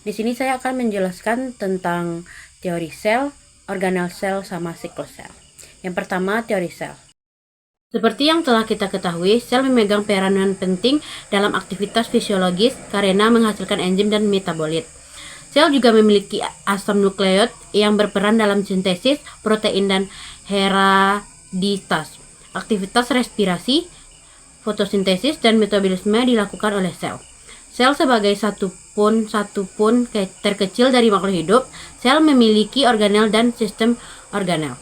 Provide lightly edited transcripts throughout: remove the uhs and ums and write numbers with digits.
Di sini saya akan menjelaskan tentang teori sel, organel sel, sama siklus sel. Yang pertama, teori sel. Seperti yang telah kita ketahui, sel memegang peranan penting dalam aktivitas fisiologis karena menghasilkan enzim dan metabolit. Sel juga memiliki asam nukleot yang berperan dalam sintesis protein dan hereditas. Aktivitas respirasi, fotosintesis, dan metabolisme dilakukan oleh sel. Sel sebagai satu pun terkecil dari makhluk hidup, sel memiliki organel dan sistem organel.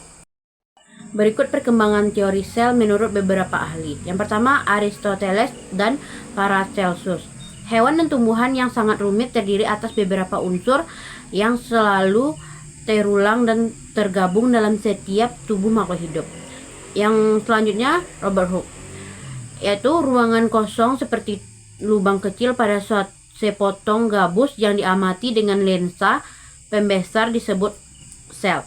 Berikut perkembangan teori sel menurut beberapa ahli. Yang pertama, Aristoteles dan Paracelsus. Hewan dan tumbuhan yang sangat rumit terdiri atas beberapa unsur yang selalu terulang dan tergabung dalam setiap tubuh makhluk hidup. Yang selanjutnya, Robert Hooke, yaitu ruangan kosong seperti lubang kecil pada sepotong gabus yang diamati dengan lensa pembesar disebut sel.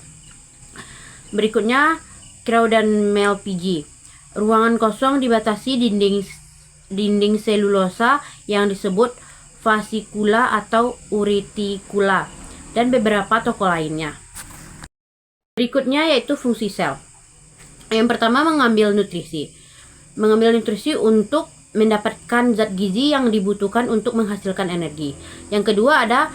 Berikutnya, Crow dan Mel PG. Ruangan kosong dibatasi dinding selulosa yang disebut vasikula atau uretikula, dan beberapa tokoh lainnya. Berikutnya yaitu fungsi sel. Yang pertama, mengambil nutrisi untuk mendapatkan zat gizi yang dibutuhkan untuk menghasilkan energi. Yang kedua ada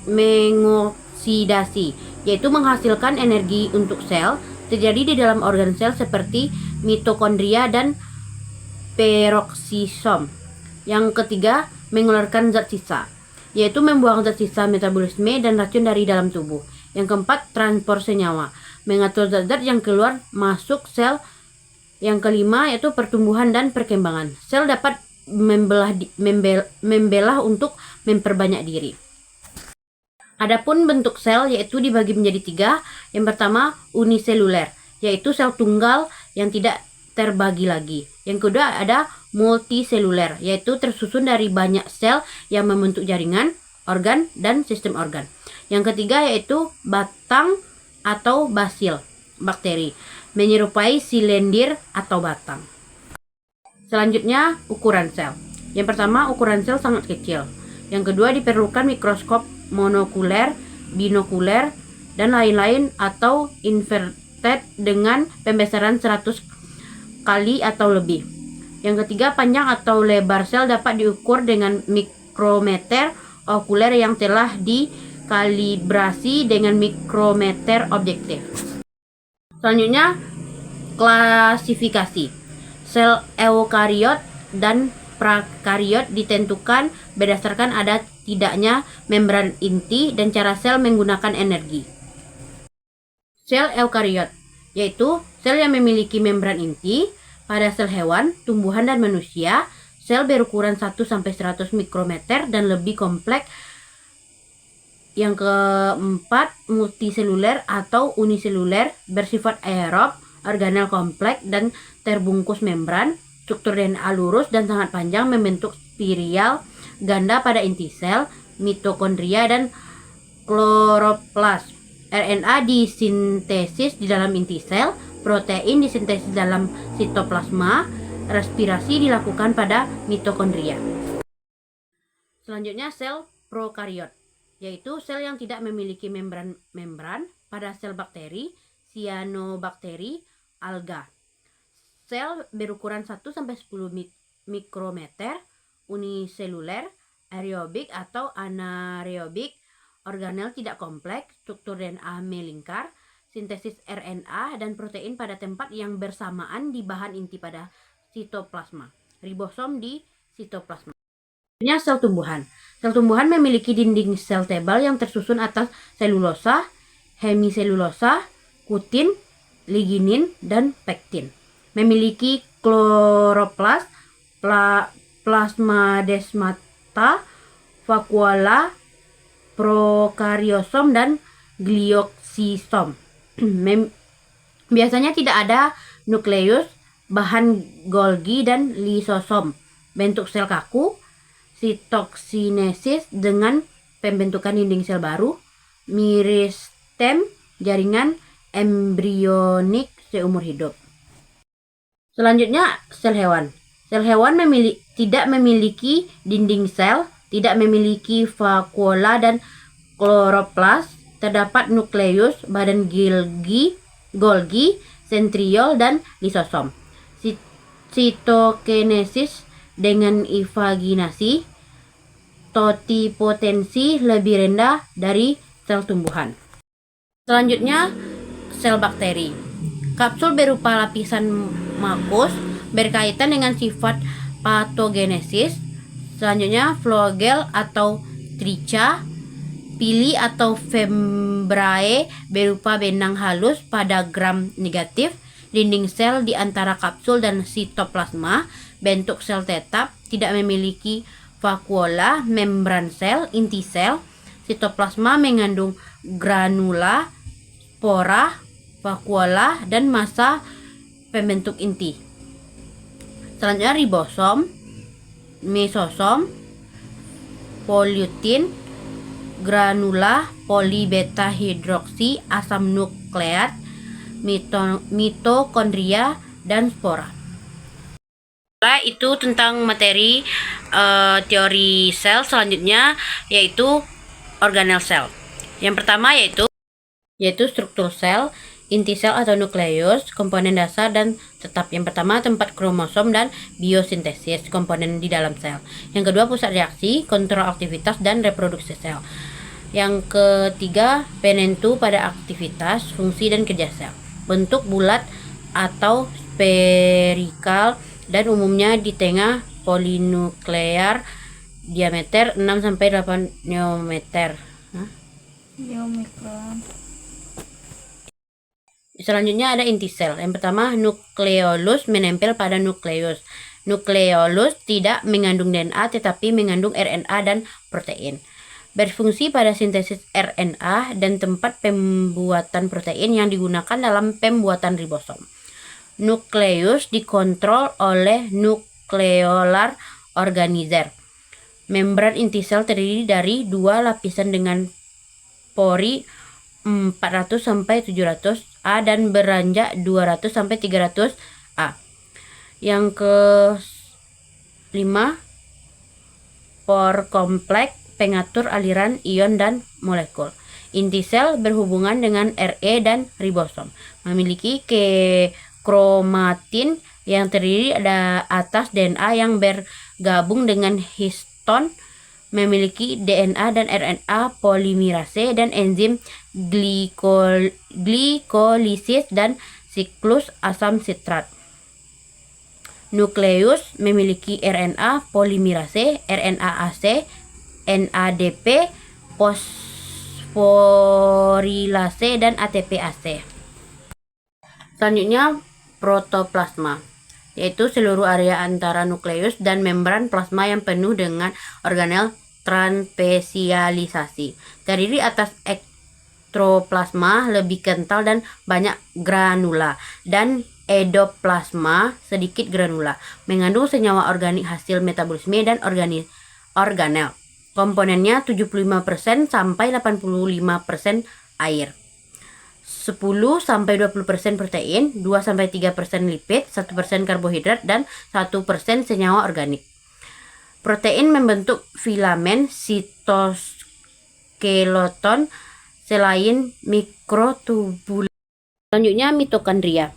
mengoksidasi, yaitu menghasilkan energi untuk sel, terjadi di dalam organ sel seperti mitokondria dan peroksisom. Yang ketiga, mengeluarkan zat sisa, yaitu membuang zat sisa metabolisme dan racun dari dalam tubuh. Yang keempat, transport senyawa, mengatur zat-zat yang keluar masuk sel. Yang kelima yaitu pertumbuhan dan perkembangan. Sel dapat membelah untuk memperbanyak diri. Adapun bentuk sel yaitu dibagi menjadi 3. Yang pertama, uniseluler, yaitu sel tunggal yang tidak terbagi lagi. Yang kedua ada multiseluler, yaitu tersusun dari banyak sel yang membentuk jaringan, organ, dan sistem organ. Yang ketiga yaitu batang atau basil, bakteri, menyerupai silindir atau batang. Selanjutnya, ukuran sel. Yang pertama, ukuran sel sangat kecil. Yang kedua, diperlukan mikroskop monokuler, binokuler, dan lain-lain atau inverted dengan pembesaran 100 kali atau lebih. Yang ketiga, panjang atau lebar sel dapat diukur dengan mikrometer okuler yang telah dikalibrasi dengan mikrometer objektif. Selanjutnya, klasifikasi. Sel eukariot dan prakariot ditentukan berdasarkan ada tidaknya membran inti dan cara sel menggunakan energi. Sel eukariot, yaitu sel yang memiliki membran inti. Pada sel hewan, tumbuhan, dan manusia, sel berukuran 1-100 mikrometer dan lebih kompleks. Yang keempat, multiseluler atau uniseluler, bersifat aerob, organel kompleks dan terbungkus membran, struktur DNA lurus dan sangat panjang, membentuk spiral ganda pada inti sel, mitokondria, dan kloroplas. RNA disintesis di dalam inti sel, protein disintesis dalam sitoplasma, respirasi dilakukan pada mitokondria. Selanjutnya, sel prokariot, yaitu sel yang tidak memiliki membran pada sel bakteri, cyanobacteria, alga. Sel berukuran 1-10 mikrometer, uniseluler, aerobik atau anaerobik, organel tidak kompleks, struktur DNA melingkar, sintesis RNA dan protein pada tempat yang bersamaan di bahan inti pada sitoplasma, ribosom di sitoplasma. Sel tumbuhan. Sel tumbuhan memiliki dinding sel tebal yang tersusun atas selulosa, hemiselulosa, kutin, lignin, dan pektin. Memiliki kloroplas, plasmadesmata, vakuola, prokaryosom, dan glioksisom. Biasanya tidak ada nukleus, bahan Golgi, dan lisosom. Bentuk sel kaku, sitokinesis dengan pembentukan dinding sel baru, meristem, jaringan embrionik seumur hidup. Selanjutnya, sel hewan. Sel hewan tidak memiliki dinding sel, tidak memiliki vakuola dan kloroplas. Terdapat nukleus, badan Golgi, sentriol, dan lisosom. Sitokinesis dengan ivaginasi. Totipotensi lebih rendah dari sel tumbuhan. Selanjutnya, sel bakteri. Kapsul berupa lapisan mukus berkaitan dengan sifat patogenesis. Selanjutnya, flagel atau tricha. Pili atau membrae berupa benang halus pada gram negatif. Dinding sel di antara kapsul dan sitoplasma. Bentuk sel tetap, tidak memiliki vakuola. Membran sel, inti sel. Sitoplasma mengandung granula, spora, vakuola, dan massa pembentuk inti. Selanjutnya ribosom, mesosom, polutin, granula, polibeta hidroksi, asam nukleat, mitokondria, dan spora. Itu tentang materi teori sel. Selanjutnya yaitu organel sel. Yang pertama yaitu struktur sel, inti sel atau nukleus, komponen dasar dan tetap. Yang pertama tempat kromosom dan biosintesis, komponen di dalam sel. Yang kedua pusat reaksi, kontrol aktivitas dan reproduksi sel. Yang ketiga penentu pada aktivitas, fungsi dan kerja sel. Bentuk bulat atau spherical dan umumnya di tengah, polinuklear, diameter 6-8 nanometer. Selanjutnya ada inti sel. Yang pertama nukleolus menempel pada nukleus. Nukleolus tidak mengandung DNA tetapi mengandung RNA dan protein. Berfungsi pada sintesis RNA dan tempat pembuatan protein yang digunakan dalam pembuatan ribosom. Nukleus dikontrol oleh nukleolar organizer. Membran inti sel terdiri dari 2 lapisan dengan pori 400-700 A dan beranjak 200-300 A. Yang ke-5 pore kompleks pengatur aliran ion dan molekul. Inti sel berhubungan dengan RE dan ribosom. Memiliki kromatin yang terdiri atas DNA yang bergabung dengan histon, memiliki DNA dan RNA polimerase dan enzim glikolisis dan siklus asam sitrat. Nukleus memiliki RNA polimerase, RNAase, NADP, fosforilase, dan ATPase. Selanjutnya protoplasma, yaitu seluruh area antara nukleus dan membran plasma yang penuh dengan organel transpesialisasi. Terdiri atas ektoplasma lebih kental dan banyak granula, dan endoplasma sedikit granula, mengandung senyawa organik hasil metabolisme dan organel. Komponennya 75% sampai 85% air, 10-20% protein, 2-3% lipid, 1% karbohidrat, dan 1% senyawa organik. Protein membentuk filamen sitoskeleton selain mikrotubul. Selanjutnya mitokondria,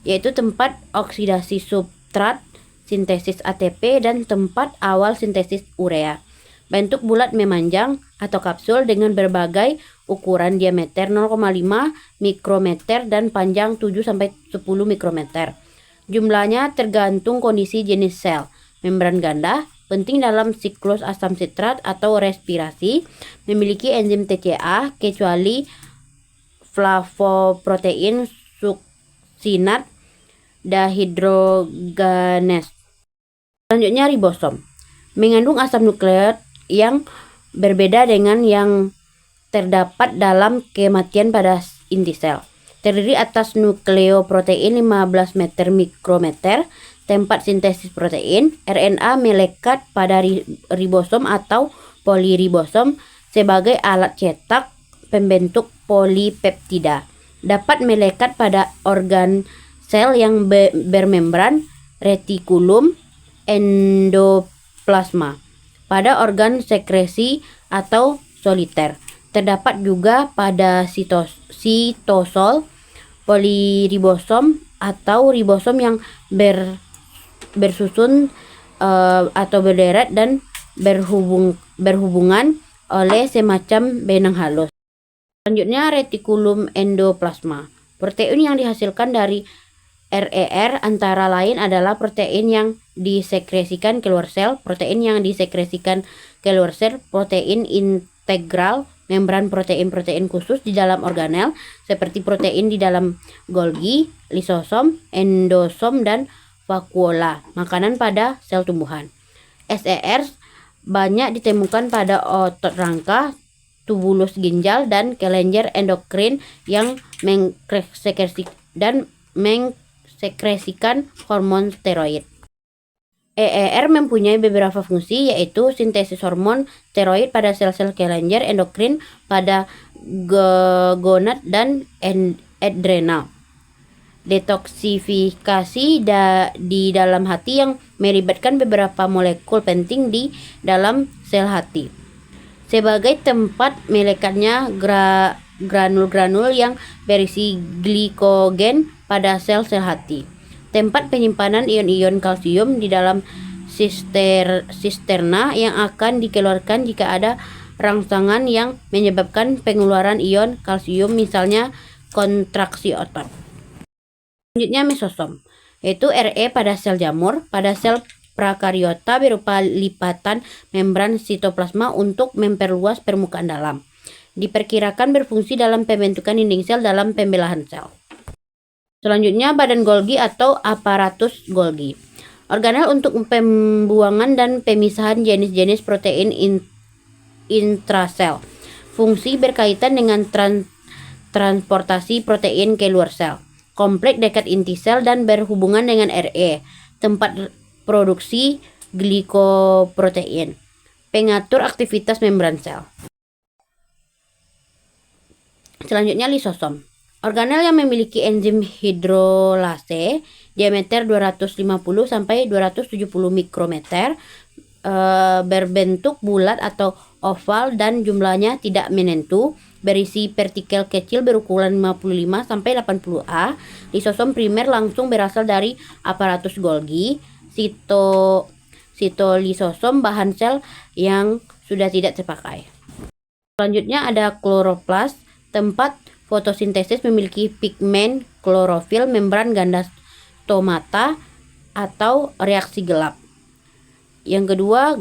yaitu tempat oksidasi substrat, sintesis ATP, dan tempat awal sintesis urea. Bentuk bulat memanjang atau kapsul dengan berbagai ukuran, diameter 0,5 mikrometer dan panjang 7-10 mikrometer. Jumlahnya tergantung kondisi jenis sel. Membran ganda, penting dalam siklus asam sitrat atau respirasi, memiliki enzim TCA kecuali flavoprotein suksinat dehydrogenase. Selanjutnya ribosom, mengandung asam nukleat yang berbeda dengan yang terdapat dalam kematian pada inti sel. Terdiri atas nukleoprotein 15 meter mikrometer, tempat sintesis protein. RNA melekat pada ribosom atau poliribosom sebagai alat cetak pembentuk polipeptida. Dapat melekat pada organ sel yang bermembran, retikulum, endoplasma. pada organ sekresi atau soliter. Terdapat juga pada sitosol, poliribosom atau ribosom yang bersusun atau berderet dan berhubungan oleh semacam benang halus. Selanjutnya retikulum endoplasma. Protein yang dihasilkan dari RER antara lain adalah protein yang disekresikan keluar sel, protein yang disekresikan keluar sel, protein integral, membran protein-protein khusus di dalam organel seperti protein di dalam Golgi, lisosom, endosom, dan vakuola, makanan pada sel tumbuhan. SER banyak ditemukan pada otot rangka, tubulus ginjal, dan kelenjar endokrin yang mengsekresikan hormon steroid. EER mempunyai beberapa fungsi, yaitu sintesis hormon steroid pada sel-sel kelenjar endokrin pada gonad dan adrenal, detoksifikasi di dalam hati yang melibatkan beberapa molekul penting di dalam sel hati, sebagai tempat melekatnya granul-granul yang berisi glikogen pada sel-sel hati, tempat penyimpanan ion-ion kalsium di dalam sisterna yang akan dikeluarkan jika ada rangsangan yang menyebabkan pengeluaran ion kalsium, misalnya kontraksi otot. Selanjutnya mesosom, yaitu Re pada sel jamur. Pada sel prakariota berupa lipatan membran sitoplasma untuk memperluas permukaan dalam. Diperkirakan berfungsi dalam pembentukan dinding sel dalam pembelahan sel. Selanjutnya badan Golgi atau aparatus Golgi. Organel untuk pembuangan dan pemisahan jenis-jenis protein intrasel. Fungsi berkaitan dengan transportasi protein keluar sel. Kompleks dekat inti sel dan berhubungan dengan Re, tempat produksi glikoprotein. Pengatur aktivitas membran sel. Selanjutnya lisosom. Organel yang memiliki enzim hidrolase diameter 250 sampai 270 mikrometer, berbentuk bulat atau oval dan jumlahnya tidak menentu, berisi partikel kecil berukuran 55 sampai 80 A. Lisosom primer langsung berasal dari aparatus Golgi. Sitolisosom bahan sel yang sudah tidak terpakai. Selanjutnya ada kloroplas, tempat fotosintesis memiliki pigmen klorofil, membran ganda stomata atau reaksi gelap. Yang kedua,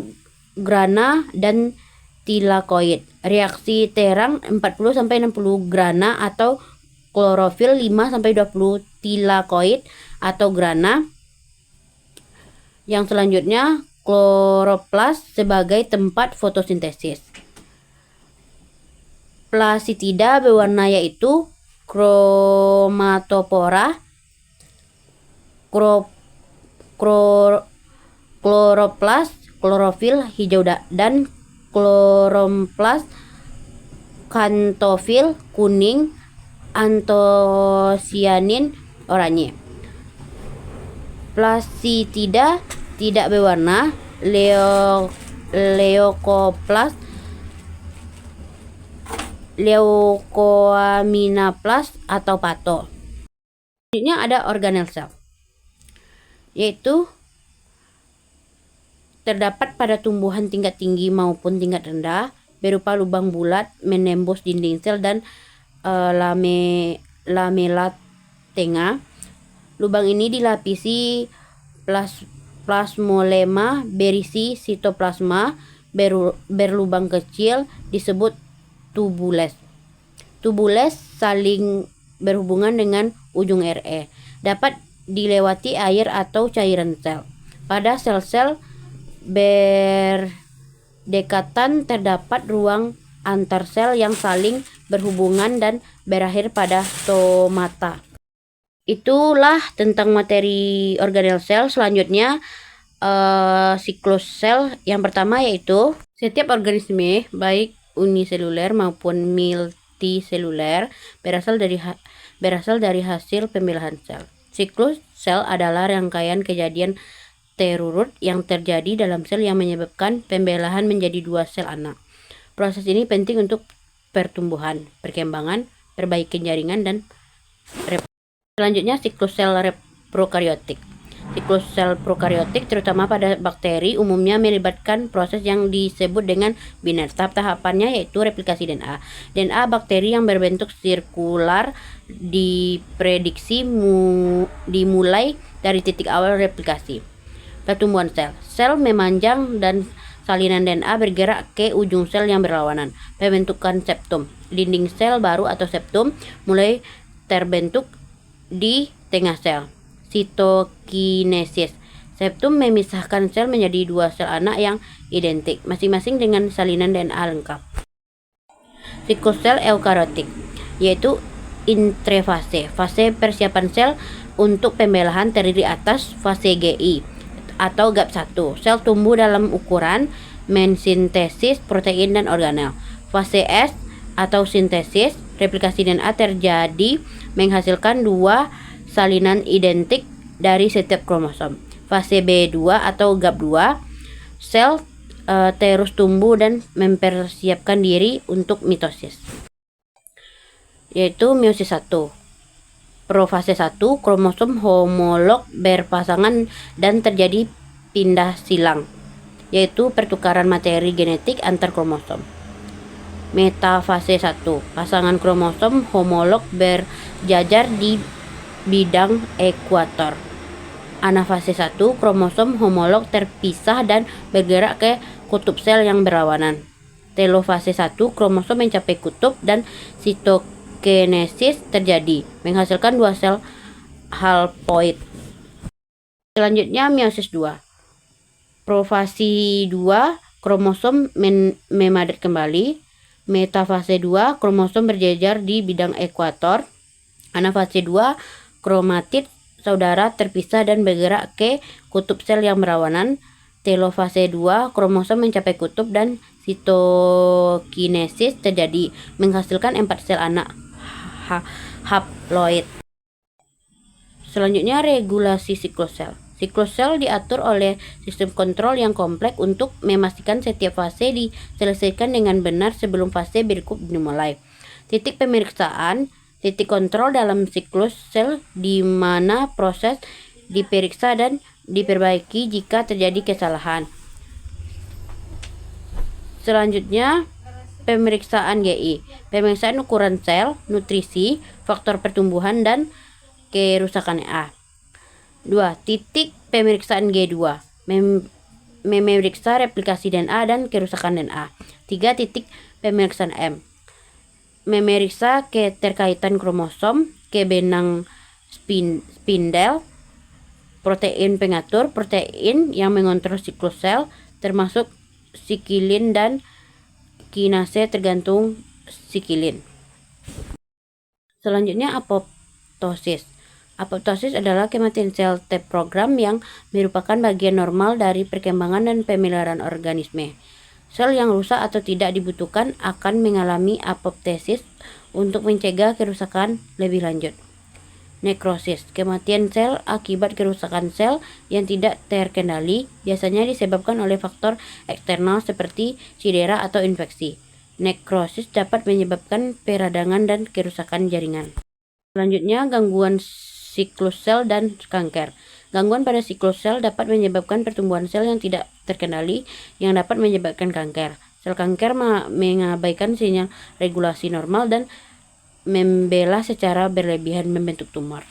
grana dan tilakoid. Reaksi terang 40 sampai 60 grana atau klorofil, 5 sampai 20 tilakoid atau grana. Yang selanjutnya, kloroplas sebagai tempat fotosintesis. Plasitida berwarna, yaitu kromatopora, kloroplas, klorofil hijau dan kloroplas, kantofil kuning, antosianin oranye. Plasitida tidak berwarna, leukoplas, leukoaminaplas atau pato. Selanjutnya ada organel sel, yaitu terdapat pada tumbuhan tingkat tinggi maupun tingkat rendah, berupa lubang bulat menembus dinding sel dan lamela tengah. Lubang ini dilapisi plasmolema berisi sitoplasma. Berlubang kecil disebut tubules. Tubules saling berhubungan dengan ujung Re. Dapat dilewati air atau cairan sel. Pada sel-sel berdekatan terdapat ruang antar sel yang saling berhubungan dan berakhir pada stomata. Itulah tentang materi organel sel. Selanjutnya siklus sel. Yang pertama yaitu setiap organisme baik uniseluler maupun multiseluler berasal dari hasil pembelahan sel. Siklus sel adalah rangkaian kejadian terurut yang terjadi dalam sel yang menyebabkan pembelahan menjadi 2 sel anak. Proses ini penting untuk pertumbuhan, perkembangan, perbaikan jaringan, dan selanjutnya siklus sel prokariotik. Siklus sel prokariotik terutama pada bakteri umumnya melibatkan proses yang disebut dengan biner. Tahap-tahapannya yaitu replikasi DNA. DNA bakteri yang berbentuk sirkular diprediksi dimulai dari titik awal replikasi. Pertumbuhan sel. Sel memanjang dan salinan DNA bergerak ke ujung sel yang berlawanan. Pembentukan septum. Dinding sel baru atau septum mulai terbentuk di tengah sel. Sitokinesis. Septum memisahkan sel menjadi 2 sel anak yang identik, masing-masing dengan salinan DNA lengkap. Siklus sel eukariotik, yaitu intrafase. Fase persiapan sel untuk pembelahan terdiri atas fase GI atau GAP1. Sel tumbuh dalam ukuran mensintesis protein dan organel. Fase S atau sintesis, replikasi DNA terjadi menghasilkan 2 salinan identik dari setiap kromosom. Fase B2 atau GAP2, sel terus tumbuh dan mempersiapkan diri untuk mitosis, yaitu meiosis 1. Profase 1, kromosom homolog berpasangan dan terjadi pindah silang, yaitu pertukaran materi genetik antar kromosom. Metafase 1, pasangan kromosom homolog berjajar di bidang ekuator. Anafase 1, kromosom homolog terpisah dan bergerak ke kutub sel yang berlawanan. Telofase 1, kromosom mencapai kutub dan sitokinesis terjadi, menghasilkan 2 sel haploid. Selanjutnya meiosis 2. Profasi 2, kromosom memadat kembali. Metafase 2, kromosom berjejer di bidang ekuator. Anafase 2, kromatid saudara terpisah dan bergerak ke kutub sel yang berlawanan. Telofase 2, kromosom mencapai kutub dan sitokinesis terjadi, menghasilkan 4 sel anak haploid. Selanjutnya regulasi siklus sel. Siklus sel diatur oleh sistem kontrol yang kompleks untuk memastikan setiap fase diselesaikan dengan benar sebelum fase berikut dimulai. Titik pemeriksaan, titik kontrol dalam siklus sel di mana proses diperiksa dan diperbaiki jika terjadi kesalahan. Selanjutnya, pemeriksaan GI. Pemeriksaan ukuran sel, nutrisi, faktor pertumbuhan, dan kerusakan DNA. 2. Titik pemeriksaan G2. Memeriksa replikasi DNA dan kerusakan DNA. 3. Titik pemeriksaan M. Memeriksa keterkaitan kromosom ke benang spindel, protein pengatur, protein yang mengontrol siklus sel, termasuk sikilin dan kinase tergantung sikilin. Selanjutnya apoptosis. Apoptosis adalah kematian sel terprogram yang merupakan bagian normal dari perkembangan dan pemeliharaan organisme. Sel yang rusak atau tidak dibutuhkan akan mengalami apoptosis untuk mencegah kerusakan lebih lanjut. Nekrosis, kematian sel akibat kerusakan sel yang tidak terkendali, biasanya disebabkan oleh faktor eksternal seperti cedera atau infeksi. Nekrosis dapat menyebabkan peradangan dan kerusakan jaringan. Selanjutnya, gangguan siklus sel dan kanker. Gangguan pada siklus sel dapat menyebabkan pertumbuhan sel yang tidak terkendali yang dapat menyebabkan kanker. Sel kanker mengabaikan sinyal regulasi normal dan membelah secara berlebihan membentuk tumor.